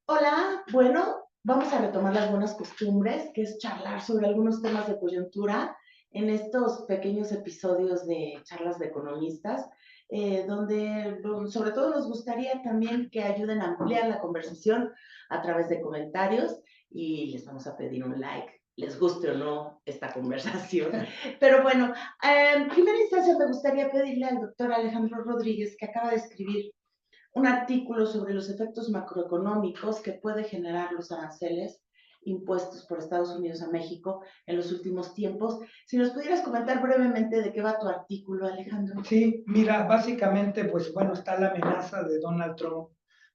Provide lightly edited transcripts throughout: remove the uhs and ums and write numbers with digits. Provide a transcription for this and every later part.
Hola, bueno, vamos a retomar las buenas costumbres, que es charlar sobre algunos temas de coyuntura en estos pequeños episodios de charlas de economistas, donde sobre todo nos gustaría también que ayuden a ampliar la conversación a través de comentarios y les vamos a pedir un like, les guste o no esta conversación. Pero bueno, en primera instancia me gustaría pedirle al doctor Alejandro Rodríguez, que acaba de escribir un artículo sobre los efectos macroeconómicos que puede generar los aranceles impuestos por Estados Unidos a México en los últimos tiempos. Si nos pudieras comentar brevemente de qué va tu artículo, Alejandro. Sí, mira, básicamente, pues bueno, está la amenaza de Donald Trump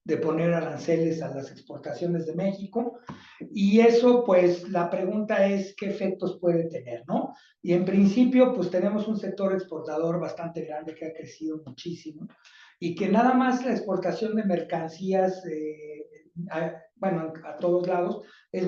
de poner aranceles a las exportaciones de México y eso, pues la pregunta es qué efectos puede tener, ¿no? Y en principio, pues tenemos un sector exportador bastante grande que ha crecido muchísimo y que nada más la exportación de mercancías, bueno, a todos lados, es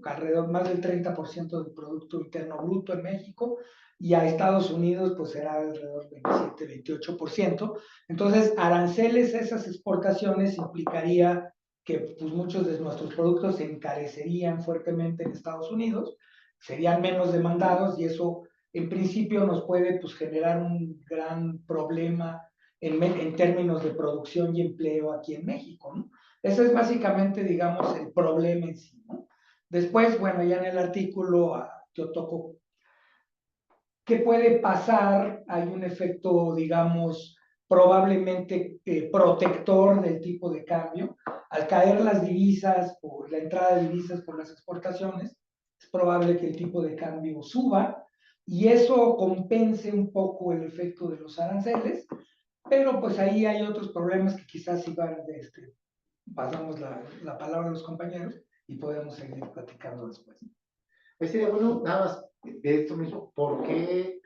alrededor, más del 30% del Producto Interno Bruto en México, y a Estados Unidos pues será alrededor del 27-28%. Entonces, aranceles a esas exportaciones implicaría que pues, muchos de nuestros productos se encarecerían fuertemente en Estados Unidos, serían menos demandados y eso en principio nos puede pues, generar un gran problema en términos de producción y empleo aquí en México, ¿no? Ese es básicamente, digamos, el problema en sí, ¿no? Después, bueno, ya en el artículo yo toco qué puede pasar. Hay un efecto, digamos, probablemente protector del tipo de cambio. Al caer las divisas, por la entrada de divisas por las exportaciones, es probable que el tipo de cambio suba y eso compense un poco el efecto de los aranceles, pero pues ahí hay otros problemas que quizás si van pasamos la palabra a los compañeros y podemos seguir platicando después. Pues sería bueno, nada más de esto mismo, ¿por qué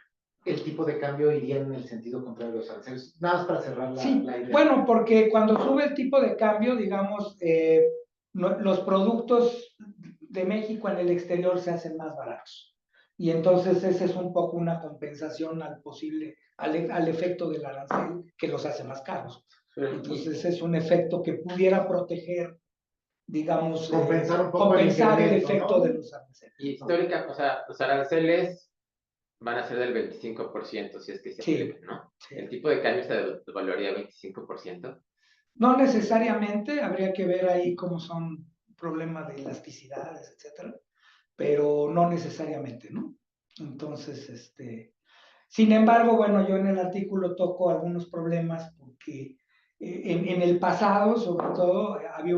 el tipo de cambio iría en el sentido contrario de los aranceles? Nada más para cerrar Sí, la idea. bueno, porque cuando sube el tipo de cambio, digamos, los productos de México en el exterior se hacen más baratos. Y entonces ese es un poco una compensación al efecto del arancel que los hace más caros. Entonces es un efecto que pudiera proteger, digamos, compensar un poco compensar el incremento, efecto ¿no? de los aranceles. Y histórica, o sea, los aranceles van a ser del 25% si es que se Sí, aplican, ¿no? sí. El tipo de cambio se devaluaría 25%. No necesariamente, habría que ver ahí cómo son problemas de elasticidades, etcétera, pero no necesariamente, ¿no? Entonces, sin embargo, bueno, yo en el artículo toco algunos problemas porque en el pasado, sobre todo, había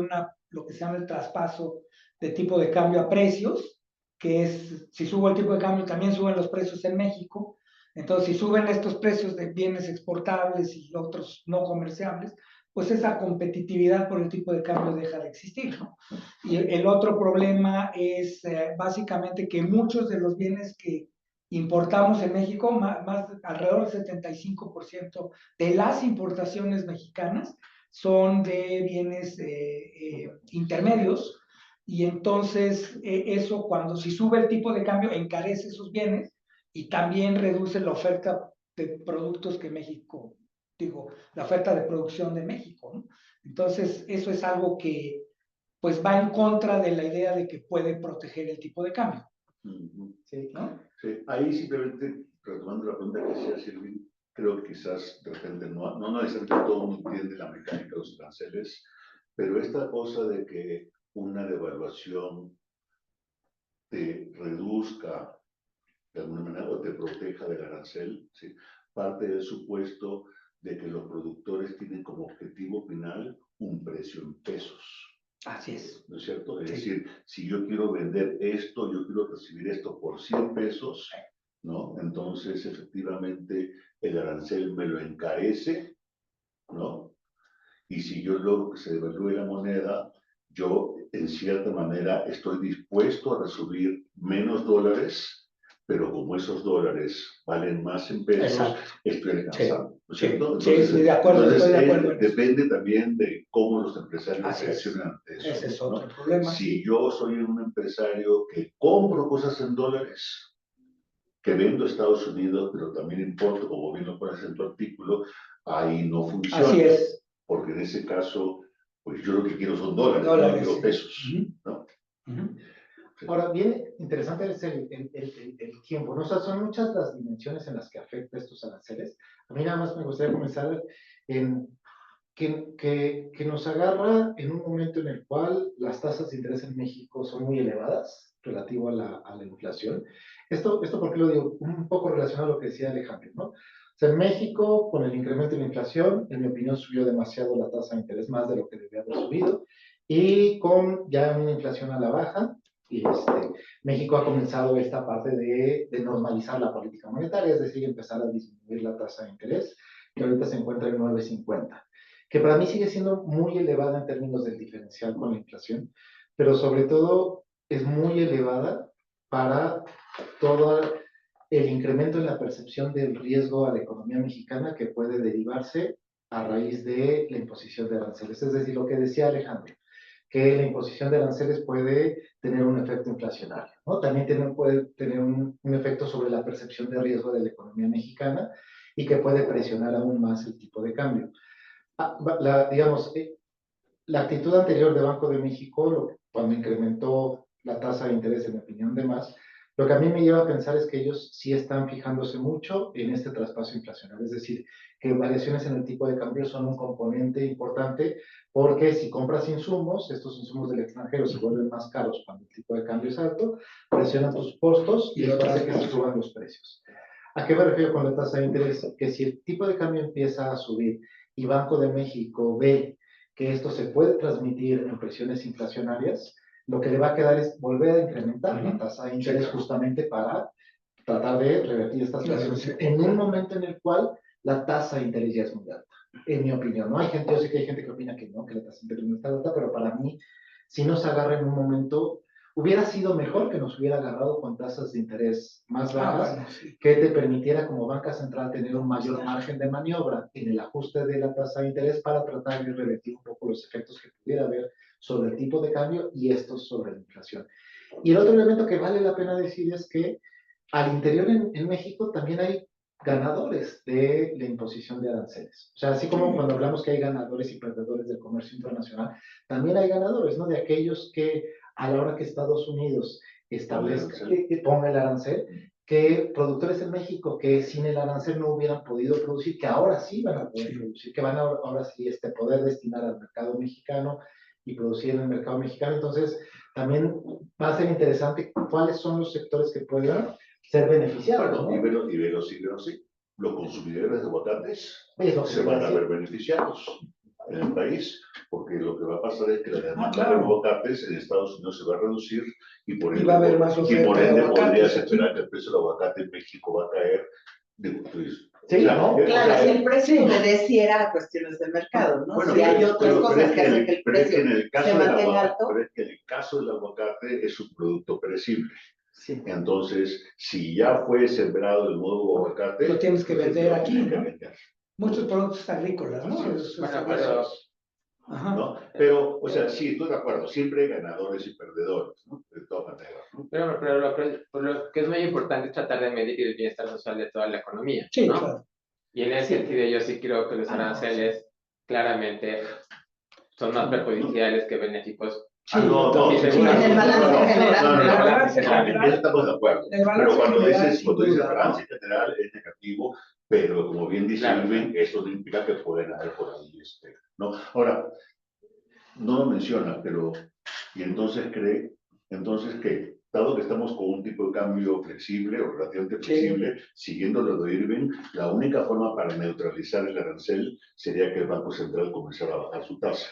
lo que se llama el traspaso de tipo de cambio a precios, que es, si subo el tipo de cambio, también suben los precios en México. Entonces, si suben estos precios de bienes exportables y otros no comerciables, pues esa competitividad por el tipo de cambio deja de existir, ¿no? Y el otro problema es básicamente que muchos de los bienes que importamos en México, alrededor del 75% de las importaciones mexicanas son de bienes intermedios, y entonces eso cuando si sube el tipo de cambio encarece esos bienes y también reduce la oferta de productos que México, digo, la oferta de producción de México, ¿no? Entonces eso es algo que pues va en contra de la idea de que puede proteger el tipo de cambio. Sí, ¿No? Sí, ahí simplemente, retomando la pregunta que decía Silvin, creo que quizás de repente no necesariamente todo el mundo entiende la mecánica de los aranceles, pero esta cosa de que una devaluación te reduzca de alguna manera o te proteja del arancel, ¿sí? Parte del supuesto de que los productores tienen como objetivo final un precio en pesos. Así es. ¿No es cierto? Es Sí. decir, si yo quiero vender esto, yo quiero recibir esto por 100 pesos, ¿no? Entonces, efectivamente, el arancel me lo encarece, ¿no? Y si yo logro que se devalúe la moneda, yo, en cierta manera, estoy dispuesto a recibir menos dólares, pero como esos dólares valen más en pesos, Exacto. estoy alcanzando, ¿no es Sí, cierto? sí, Entonces, sí, de acuerdo, entonces estoy de acuerdo en eso. depende también de cómo los empresarios Así es. reaccionan ante eso. Ese es ¿no? otro problema. Si yo soy un empresario que compro cosas en dólares, que vendo a Estados Unidos, pero también importo, como bien lo pones en tu artículo, ahí no funciona. Así es. Porque en ese caso pues yo lo que quiero son dólares, no Dólares, quiero sí. pesos, Ujú. ¿no? Ujú. Ahora, bien interesante es el tiempo, ¿no? O sea, son muchas las dimensiones en las que afecta estos aranceles. A mí nada más me gustaría comenzar en que nos agarra en un momento en el cual las tasas de interés en México son muy elevadas relativo a la inflación. Esto ¿por qué lo digo? Un poco relacionado a lo que decía Alejandro, ¿no? O sea, en México, con el incremento de la inflación, en mi opinión, subió demasiado la tasa de interés, más de lo que debía haber subido, y con ya una inflación a la baja, y México ha comenzado esta parte de normalizar la política monetaria, es decir, empezar a disminuir la tasa de interés, que ahorita se encuentra en 9.50, que para mí sigue siendo muy elevada en términos del diferencial con la inflación, pero sobre todo es muy elevada para todo el incremento en la percepción del riesgo a la economía mexicana que puede derivarse a raíz de la imposición de aranceles. Es decir, lo que decía Alejandro, que la imposición de aranceles puede tener un efecto inflacionario, ¿no? También puede tener un efecto sobre la percepción de riesgo de la economía mexicana y que puede presionar aún más el tipo de cambio. Digamos, la actitud anterior de Banco de México, cuando incrementó la tasa de interés, en mi opinión, de más, lo que a mí me lleva a pensar es que ellos sí están fijándose mucho en este traspaso inflacionario, es decir, que variaciones en el tipo de cambio son un componente importante, porque si compras insumos, estos insumos del extranjero se vuelven más caros cuando el tipo de cambio es alto, presionan tus costos y eso hace que se suban los precios. ¿A qué me refiero con la tasa de interés? Que si el tipo de cambio empieza a subir y Banco de México ve que esto se puede transmitir en presiones inflacionarias, lo que le va a quedar es volver a incrementar la tasa de interés justamente para tratar de revertir estas presiones en un momento en el cual la tasa de interés ya es muy alta, en mi opinión, ¿no? Yo sé que hay gente que opina que no, que la tasa de interés no está alta, pero para mí, si nos agarra en un momento, hubiera sido mejor que nos hubiera agarrado con tasas de interés más bajas, Bueno, sí. que te permitiera como banca central tener un mayor margen de maniobra en el ajuste de la tasa de interés para tratar de revertir un poco los efectos que pudiera haber sobre el tipo de cambio y estos sobre la inflación. Y el otro elemento que vale la pena decir es que al interior en México también hay ganadores de la imposición de aranceles. O sea, así como cuando hablamos que hay ganadores y perdedores del comercio internacional, también hay ganadores, ¿no? De aquellos que a la hora que Estados Unidos establezca, ponga el arancel, que productores en México que sin el arancel no hubieran podido producir, que ahora sí van a poder producir, que van a ahora sí poder destinar al mercado mexicano y producir en el mercado mexicano. Entonces, también va a ser interesante cuáles son los sectores que pueden ser beneficiados. Bueno, ¿no? y velo sí. Los consumidores de aguacates Es lo que se iba a van a decir. ver beneficiados en el país, porque lo que va a pasar es que la demanda claro. de aguacates en Estados Unidos se va a reducir y por Y va a haber más y oferta por de ende aguacates podrías aquí. esperar que el precio del aguacate en México va a caer. Digo, pues, Sí, ¿no? Claro, si el precio obedeciera a cuestiones de mercado, ¿no? Bueno, si hay pero- otras pero cosas es que hacen que el pero es que precio en el caso se del mantenga aguacate, alto. pero es que en el caso del aguacate es un producto perecible. Sí. Entonces, si ya fue sembrado el nuevo aguacate, Lo tienes que pues, vender lo aquí, tienes que ¿no? vender. Muchos productos agrícolas, ¿no? Así es. Esos Bueno, servicios. Ajá. ¿No? Pero, o sea, sí, estoy de acuerdo, siempre hay ganadores y perdedores, ¿no? De todas maneras, ¿no? Pero lo que es muy importante es tratar de medir el bienestar social de toda la economía, Sí, ¿no? claro. Y en ese Sí. sentido yo sí creo que los aranceles claramente son más perjudiciales que beneficios. Sí, no, sí, sí, seguro. En el balance general, no, En el claro. balance en general. eso estamos de acuerdo. El balance Pero cuando general, dices sin duda, balance general es negativo, pero como bien dice Claro. Irving, eso no implica que pueden haber por ahí, ¿no? Ahora, no lo menciona, pero, y entonces que, dado que estamos con un tipo de cambio flexible o relativamente flexible, siguiendo lo de Irving, la única forma para neutralizar el arancel sería que el Banco Central comenzara a bajar su tasa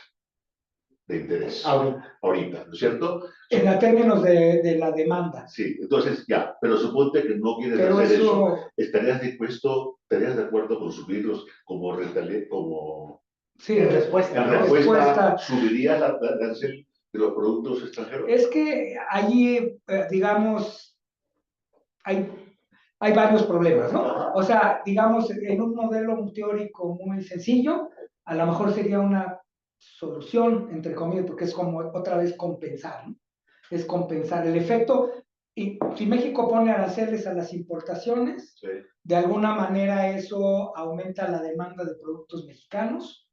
de interés. Ahorita, ¿no es cierto? En términos de la demanda. Sí, entonces ya, pero suponte que no quieres Pero hacer eso. eso, ¿Estarías de acuerdo con subirlos como sí, En respuesta, en ¿no? respuesta, subirías la arancel de los productos extranjeros? Es que allí, digamos, hay varios problemas, ¿no? O sea, digamos, en un modelo teórico muy sencillo, a lo mejor sería una solución, entre comillas, porque es como otra vez compensar, ¿no? Es compensar el efecto. Y si México pone aranceles a las importaciones, Sí. de alguna manera eso aumenta la demanda de productos mexicanos,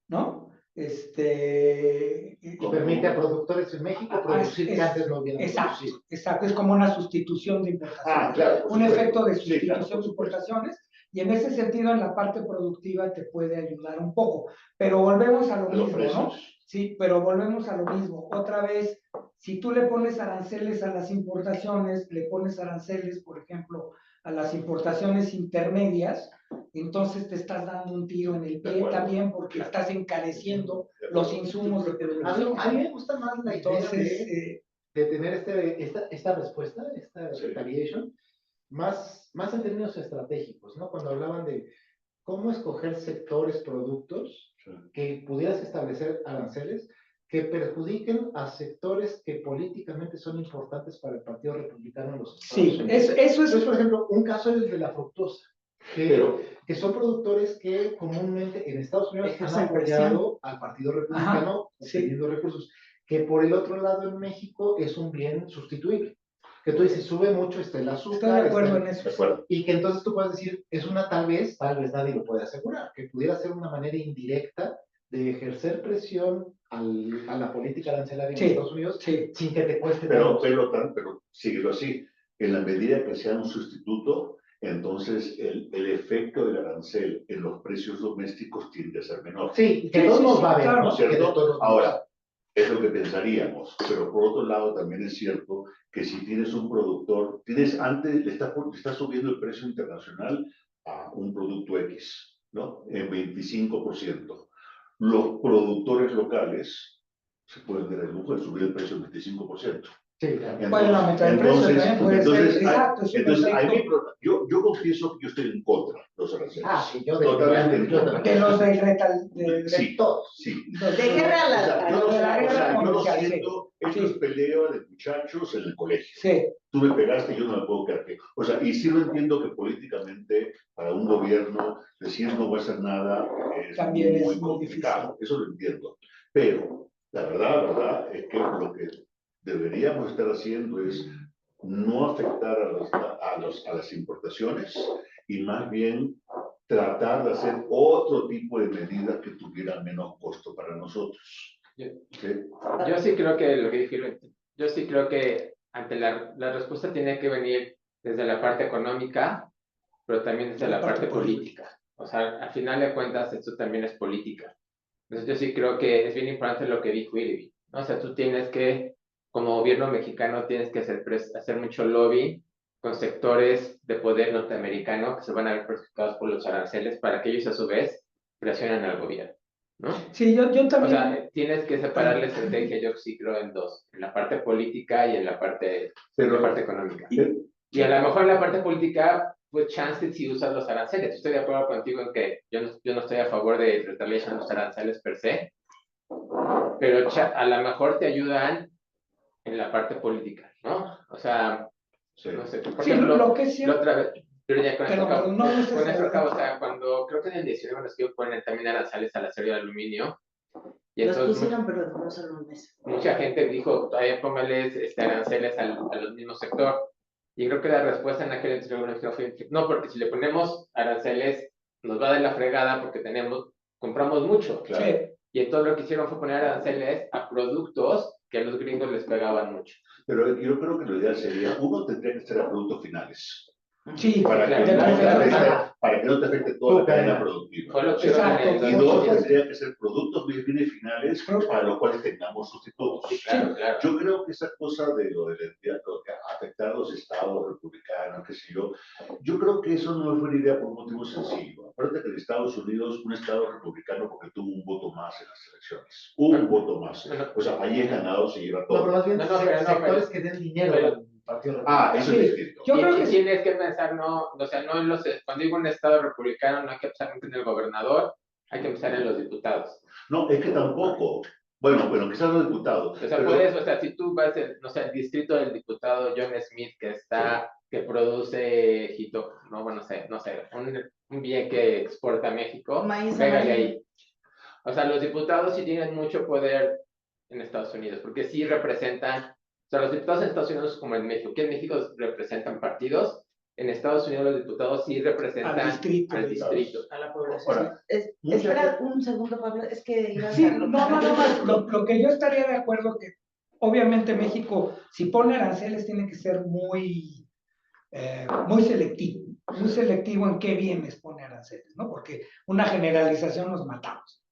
¿no? Y permite a productores en México producir que antes no hubieran exacto, producido. exacto, es como una sustitución de importaciones, claro, por un supuesto. efecto de Sí, sustitución claro, por de supuesto. importaciones, y en ese sentido en la parte productiva te puede ayudar un poco, pero volvemos a lo A los mismo, ¿no? precios. Sí, pero volvemos a lo mismo. Otra vez, si tú le pones aranceles a las importaciones, le pones aranceles, por ejemplo, a las importaciones intermedias, entonces te estás dando un tiro en el pie también porque estás encareciendo los insumos de producción. A mí me gusta más la Entonces, idea de tener esta respuesta, esta retaliation, más en términos estratégicos, ¿no? Cuando hablaban de cómo escoger sectores, productos, que pudieras establecer aranceles que perjudiquen a sectores que políticamente son importantes para el Partido Republicano en los Estados Unidos. eso es... Entonces, por ejemplo, un caso es el de la fructosa, que son productores que comúnmente en Estados Unidos han apoyado al Partido Republicano obteniendo recursos, que por el otro lado en México es un bien sustituible. Que tú dices, sube mucho el azúcar. Estoy de acuerdo en eso. Y que entonces tú puedes decir, es una tal vez nadie lo puede asegurar, que pudiera ser una manera indirecta de ejercer presión a la política arancelaria en Estados Unidos sin que te cueste pero síguelo así. En la medida que sea un sustituto, entonces el efecto del arancel en los precios domésticos tiende a ser menor. Sí, que todos nos va a ver, ¿no ¿no? es cierto? Ahora, es lo que pensaríamos, pero por otro lado también es cierto que si tienes un productor, le estás subiendo el precio internacional a un producto X, ¿no? En 25%. Los productores locales se pueden dar el lujo de subir el precio en 25%. Sí, claro. Pueden aumentar el precio también, puede ser, exacto. Yo confieso que yo estoy en contra de los aranceles. Sí, yo totalmente en contra. De los de sí, todos. Sí. De guerra a la yo lo siento, esto es pelea de muchachos en el colegio. Sí. Tú me pegaste y yo no me puedo quedar. O sea, y sí lo entiendo que políticamente para un gobierno decir no voy a hacer nada también muy complicado. difícil. Eso lo entiendo. Pero la verdad es que lo que deberíamos estar haciendo es no afectar a las importaciones y más bien tratar de hacer otro tipo de medidas que tuvieran menos costo para nosotros. Yo sí creo que lo que dije, yo sí creo que ante la respuesta tiene que venir desde la parte económica, pero también desde la parte política. O sea, al final de cuentas, esto también es política. Entonces, yo sí creo que es bien importante lo que dijo Irving, ¿no? O sea, tú tienes que, como gobierno mexicano, tienes que hacer mucho lobby con sectores de poder norteamericano que se van a ver perjudicados por los aranceles para que ellos, a su vez, presionen al gobierno, ¿no? Sí, yo también. O sea, tienes que separar la estrategia, yo sí creo, en dos, en la parte política y en la parte económica. Y a lo mejor en la parte política, pues chance si usas los aranceles. Estoy de acuerdo contigo en que yo no estoy a favor de retaliation los aranceles per se, pero a lo mejor te ayudan en la parte política, ¿no? O sea, no sé, por ejemplo, lo que sí, la otra vez, pero ya con esto acabo, con esto acabo, o sea, cuando creo que en el 19 nos quiero poner también aranceles al acero y al aluminio, y los entonces pusieron, pero no solo un mes. mucha gente dijo, todavía póngales aranceles a los mismos sector. Y creo que la respuesta en aquel entonces fue, no, porque si le ponemos aranceles, nos va a dar la fregada porque compramos mucho. Claro. Sí. Y entonces lo que hicieron fue poner aranceles a productos que a los gringos les pegaban mucho. Pero yo creo que lo ideal sería, uno tendría que ser a productos finales. Sí, para que no te afecte toda la cadena productiva. Y dos, tendría que ser productos bien finales para los cuales tengamos sustitutos. Claro. Yo creo que esa cosa de lo de afectar a los estados republicanos, qué sé yo creo que eso no es buena idea por un motivo sencillo. Acuérdate que en Estados Unidos, un estado republicano porque tuvo un voto más en las elecciones. Un voto más. O sea, ahí el ganado se lleva todo. No, pero más bien sectores que den dinero. Eso es distinto. Yo creo que tienes que pensar, cuando digo un estado republicano, no hay que pensar en el gobernador, hay que pensar en los diputados. No, es que tampoco. Bueno, quizás los diputados. O sea, si tú vas, el distrito del diputado John Smith, que produce un bien que exporta a México, pégale ahí. O sea, los diputados sí tienen mucho poder en Estados Unidos, porque sí representan. O sea, los diputados en Estados Unidos como en México, que en México representan partidos En Estados Unidos los diputados sí representan Al distrito. al distrito. A la población. Ahora, Espera un segundo, Pablo, es que ibas Sí, a... no, nada más. Lo que yo estaría de acuerdo que, obviamente, México, si pone aranceles, tiene que ser muy selectivo en qué bienes pone aranceles, ¿no? Porque una generalización nos matamos.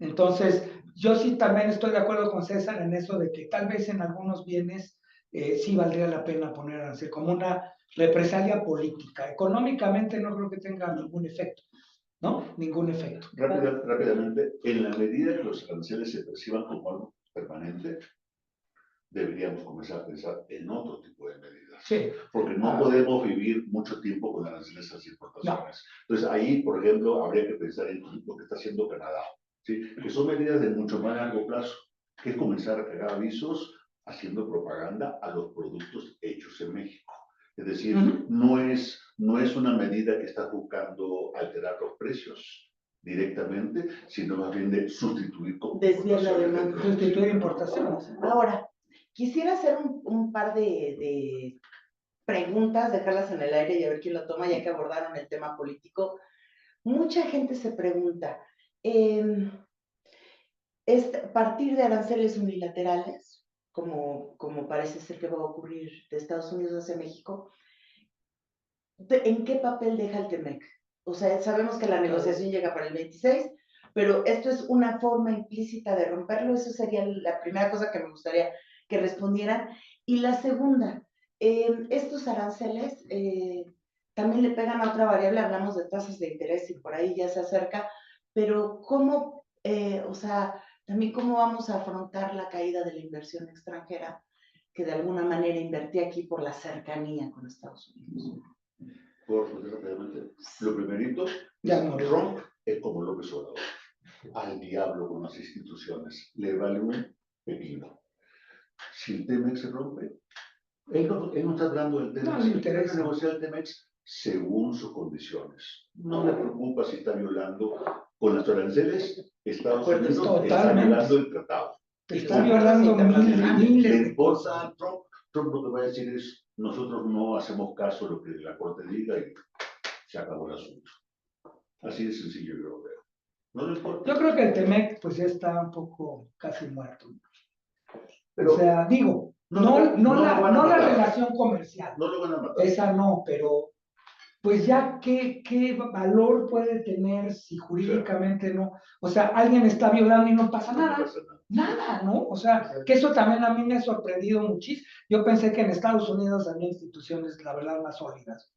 Entonces, yo sí también estoy de acuerdo con César en eso de que tal vez en algunos bienes sí valdría la pena poner aranceles como una represalia política. Económicamente no creo que tenga ningún efecto, ¿no? Ningún efecto. Rápidamente, en la medida que los aranceles se perciban como algo permanente, deberíamos comenzar a pensar en otro tipo de medidas. Sí. Porque no podemos vivir mucho tiempo con aranceles a las importaciones. Entonces, ahí, por ejemplo, habría que pensar en lo que está haciendo Canadá, ¿sí? Que son medidas de mucho más largo plazo, que es comenzar a crear avisos haciendo propaganda a los productos hechos en México. Es decir, no es una medida que está buscando alterar los precios directamente, sino más bien de sustituir Desviar la demanda. Sustituir importaciones. Ahora, quisiera hacer un par de preguntas, dejarlas en el aire y a ver quién lo toma, ya que abordaron el tema político. Mucha gente se pregunta, partir de aranceles unilaterales, como parece ser que va a ocurrir de Estados Unidos hacia México, ¿en qué papel deja el TEMEC? O sea, sabemos que la negociación llega para el 26, pero esto es una forma implícita de romperlo. Eso sería la primera cosa que me gustaría que respondieran. Y la segunda, estos aranceles también le pegan a otra variable, hablamos de tasas de interés y por ahí ya se acerca, pero ¿cómo, o sea, también cómo vamos a afrontar la caída de la inversión extranjera que de alguna manera invertía aquí por la cercanía con Estados Unidos? Por responder rápidamente, lo primerito, Trump es como López Obrador, al diablo con las instituciones, le vale un pepino. Si el TEMEX se rompe, él no está hablando del TEMEX, No le interesa negociar el TEMEX según sus condiciones. No le preocupa si está violando con las aranceles, Estados Unidos está violando el tratado. Está violando miles Le de cosas. importa a Trump lo que va a decir es, nosotros no hacemos caso a lo que la Corte diga y se acabó el asunto. Así de sencillo yo lo veo. No le importa. Yo creo que el TEMEC pues ya está un poco casi muerto. Pero, o sea, digo, no la relación comercial. No lo van a matar. Esa no, pero pues ya qué valor puede tener si jurídicamente no. O sea, alguien está violando y no pasa nada. No pasa nada. Nada, ¿no? O sea, que eso también a mí me ha sorprendido muchísimo. Yo pensé que en Estados Unidos había instituciones, la verdad, más sólidas.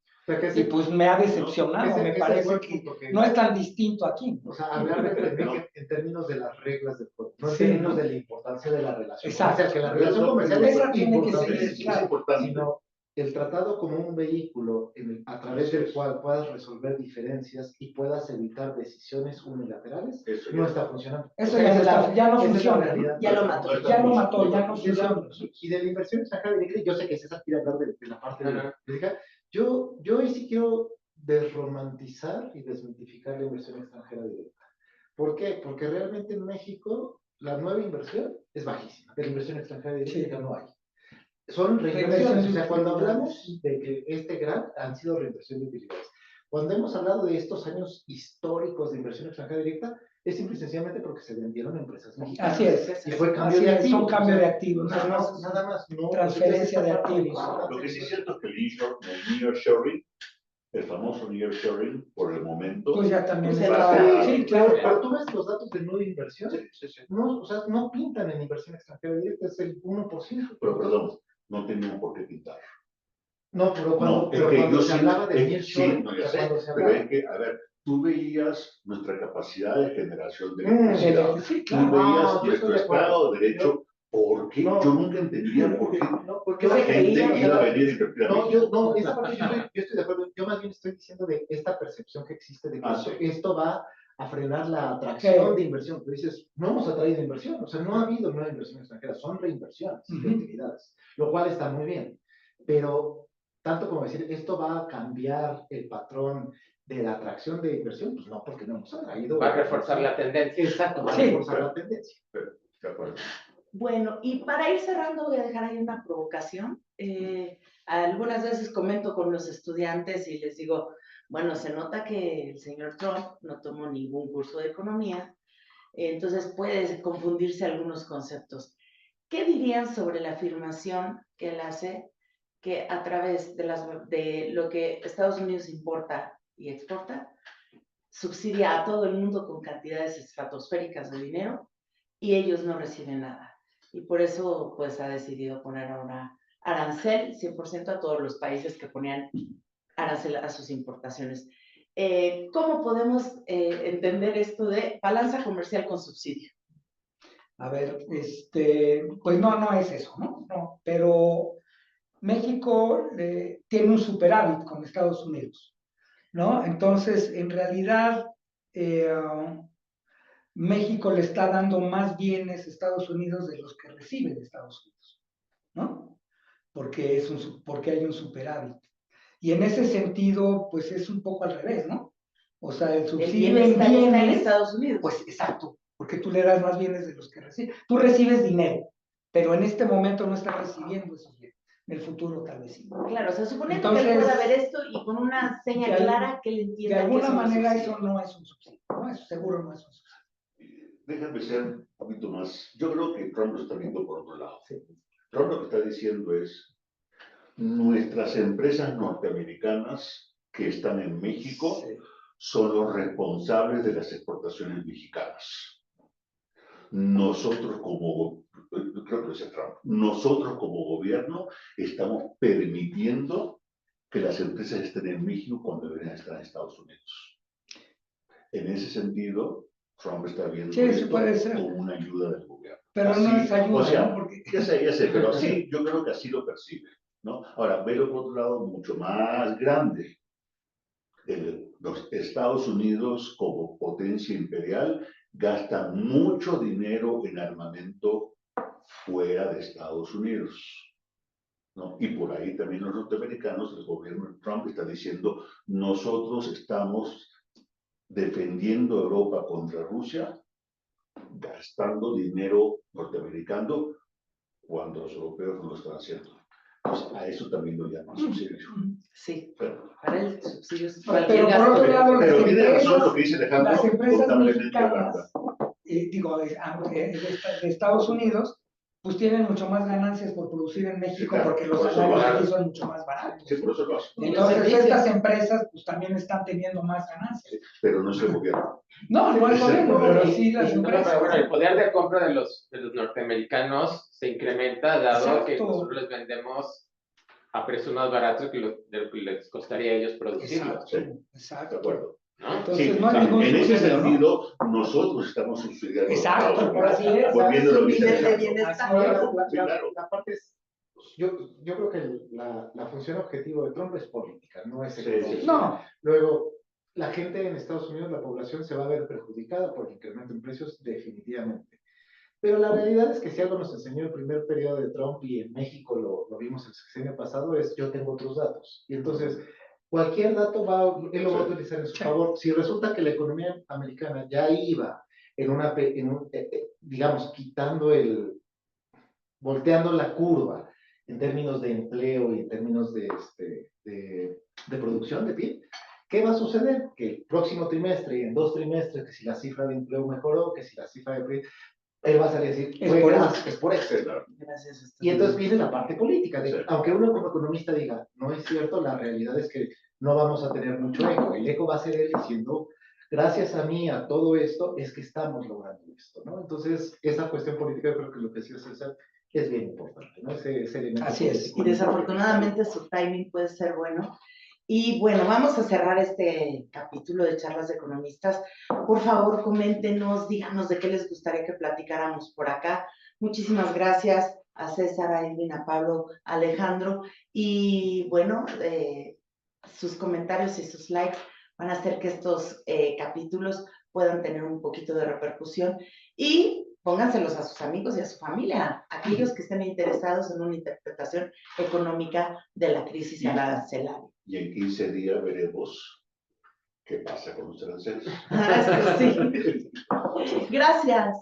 Y pues me ha decepcionado, me parece que no es tan distinto aquí. O sea, hablar de TEMEC en términos de las reglas del juego, no en Sí, términos ¿no? de la importancia de la relación. Exacto. O sea, que la relación comercial Esa es tiene que ser, importantísima, claro. Es importante. sino el tratado como un vehículo a través del cual puedas resolver diferencias y puedas evitar decisiones unilaterales, Eso no ya. está funcionando. Eso O sea, ya no esa es la funciona. realidad. Ya lo mató. Ya lo mató, ya no funciona. Y de la inversión extranjera directa, yo sé que César quiere hablar de la parte Ajá. de yo hoy sí quiero desromantizar y desmitificar la inversión extranjera directa. ¿Por qué? Porque realmente en México la nueva inversión es bajísima, pero la inversión extranjera directa no hay. Son reinversiones, o sea, cuando hablamos de que este grant han sido reinversión de utilidades. Cuando hemos hablado de estos años históricos de inversión extranjera directa, es simple y sencillamente porque se vendieron empresas mexicanas. Así es. Y fue cambio Así de es, activos. son cambio de activos. Nada más, no. Transferencia de activos. Lo que sí es cierto es que el nearshoring, el famoso nearshoring, por el momento, Pues ya también Pues está. sí, Sí, claro. Pero tú ves los datos de nueva inversión, sí. no, o sea, no pintan en inversión extranjera directa, es el 1%. Pero perdón, no tenían por qué pintar. No, pero cuando, No, es que yo se sí, hablaba de sí, nearshoring, no, ya o sea, sé, cuando se pero hablaba... es que, a ver, tú veías nuestra capacidad de generación de Mm, electricidad, sí, tú claro. veías yo estoy nuestro de acuerdo. Estado de Derecho, ¿por qué? No. Yo nunca entendía por qué No, porque la se gente creía, iba a venir a invertir a México. no, esa parte yo estoy de acuerdo. Yo más bien estoy diciendo de esta percepción que existe de que Sí. esto va a frenar la atracción de inversión. Tú dices, no hemos atraído inversión, o sea, no ha habido nueva inversión extranjera, son reinversiones de utilidades, lo cual está muy bien. Pero tanto como decir, esto va a cambiar el patrón de la atracción de inversión, pues no, porque no hemos atraído. Va a reforzar la tendencia. Exacto, va a Sí. reforzar la tendencia. De acuerdo. Bueno, y para ir cerrando voy a dejar ahí una provocación. algunas veces comento con los estudiantes y les digo, bueno, se nota que el señor Trump no tomó ningún curso de economía, entonces puede confundirse algunos conceptos. ¿Qué dirían sobre la afirmación que él hace que a través de lo que Estados Unidos importa y exporta, subsidia a todo el mundo con cantidades estratosféricas de dinero y ellos no reciben nada? Y por eso pues ha decidido poner ahora arancel 100% a todos los países que ponían arancel a sus importaciones. ¿Cómo podemos entender esto de balanza comercial con subsidio? A ver, pues no es eso, ¿no? No, pero México tiene un superávit con Estados Unidos, ¿no? Entonces, en realidad, México le está dando más bienes a Estados Unidos de los que recibe de Estados Unidos, ¿no? Porque hay un superávit. Y en ese sentido, pues es un poco al revés, ¿no? O sea, el subsidio en bienestar está en bienes, Estados Unidos. pues exacto, porque tú le das más bienes de los que recibes. Tú recibes dinero, pero en este momento no estás recibiendo esos bienes. En el futuro tal vez sí. Claro, o sea, suponiendo que él pueda ver esto y con una seña clara que él entienda de alguna que manera eso no es un subsidio, ¿no? Eso seguro no es un subsidio. Déjame ser un poquito más. Yo creo que Trump lo está viendo por otro lado. Trump lo que está diciendo es, nuestras empresas norteamericanas que están en México son los responsables de las exportaciones mexicanas. Nosotros como, creo que lo dice Trump, nosotros como gobierno estamos permitiendo que las empresas estén en México cuando deberían estar en Estados Unidos. En ese sentido, Trump está viendo esto como una ayuda del gobierno. Pero así, no es ayuda, o sea, ¿no? Porque... ya sé, pero así, yo creo que así lo percibe, ¿no? Ahora, velo por otro lado mucho más grande. Los Estados Unidos, como potencia imperial, gastan mucho dinero en armamento fuera de Estados Unidos, ¿no? Y por ahí también los norteamericanos, el gobierno de Trump está diciendo, nosotros estamos defendiendo a Europa contra Rusia, gastando dinero norteamericano cuando los europeos no lo están haciendo. Pues a eso también lo llaman subsidio. Sí, para el subsidio es pero por otro lado, pero tiene razón lo que dice Alejandro, las empresas mexicanas, de Estados Unidos, pues tienen mucho más ganancias por producir en México, sí, claro, porque los salarios aquí son mucho más baratos. Sí, por eso lo hacen. Entonces estas empresas pues también están teniendo más ganancias. Sí, pero no es el gobierno. No es el gobierno, pero sí las empresas. Pero bueno, el poder de compra de los norteamericanos se incrementa dado que nosotros les vendemos a precios más baratos de lo que les costaría a ellos producirlos. Exacto. De acuerdo. ¿No? Entonces, sí, no hay ningún en ese subsidio, sentido, ¿no? Nosotros estamos subsidiando. Exacto, pero así es. Volviendo a lo que dice nivel de Alejandro. bienestar. La parte es, yo creo que la función objetivo de Trump es política, no es económica. Sí. No. Luego, la gente en Estados Unidos, la población se va a ver perjudicada por el incremento en precios definitivamente. Pero la realidad es que si algo nos enseñó el primer periodo de Trump y en México lo vimos el sexenio pasado es yo tengo otros datos. Y entonces cualquier dato él lo va a utilizar en su favor. Si resulta que la economía americana ya iba digamos, volteando la curva en términos de empleo y en términos de producción de PIB, ¿qué va a suceder? Que el próximo trimestre y en 2 trimestres, que si la cifra de empleo mejoró, que si la cifra de PIB, él va a salir a decir, es por eso. Gracias. Y entonces viene la parte política. Sí. Aunque uno como economista diga, no es cierto, la realidad es que no vamos a tener mucho eco. El eco va a ser él diciendo, gracias a mí, a todo esto, es que estamos logrando esto, ¿no? Entonces, esa cuestión política, yo creo que lo que decía César es bien importante, ¿no? Ese elemento. Así es. Y desafortunadamente su timing puede ser bueno. Y bueno, vamos a cerrar este capítulo de Charlas de Economistas. Por favor, coméntenos, díganos de qué les gustaría que platicáramos por acá. Muchísimas gracias a César, a Edwin, a Pablo, a Alejandro. Y bueno, sus comentarios y sus likes van a hacer que estos capítulos puedan tener un poquito de repercusión. Y pónganselos a sus amigos y a su familia, aquellos que estén interesados en una interpretación económica de la crisis arancelaria. Y en 15 días veremos qué pasa con los aranceles. Sí. Gracias.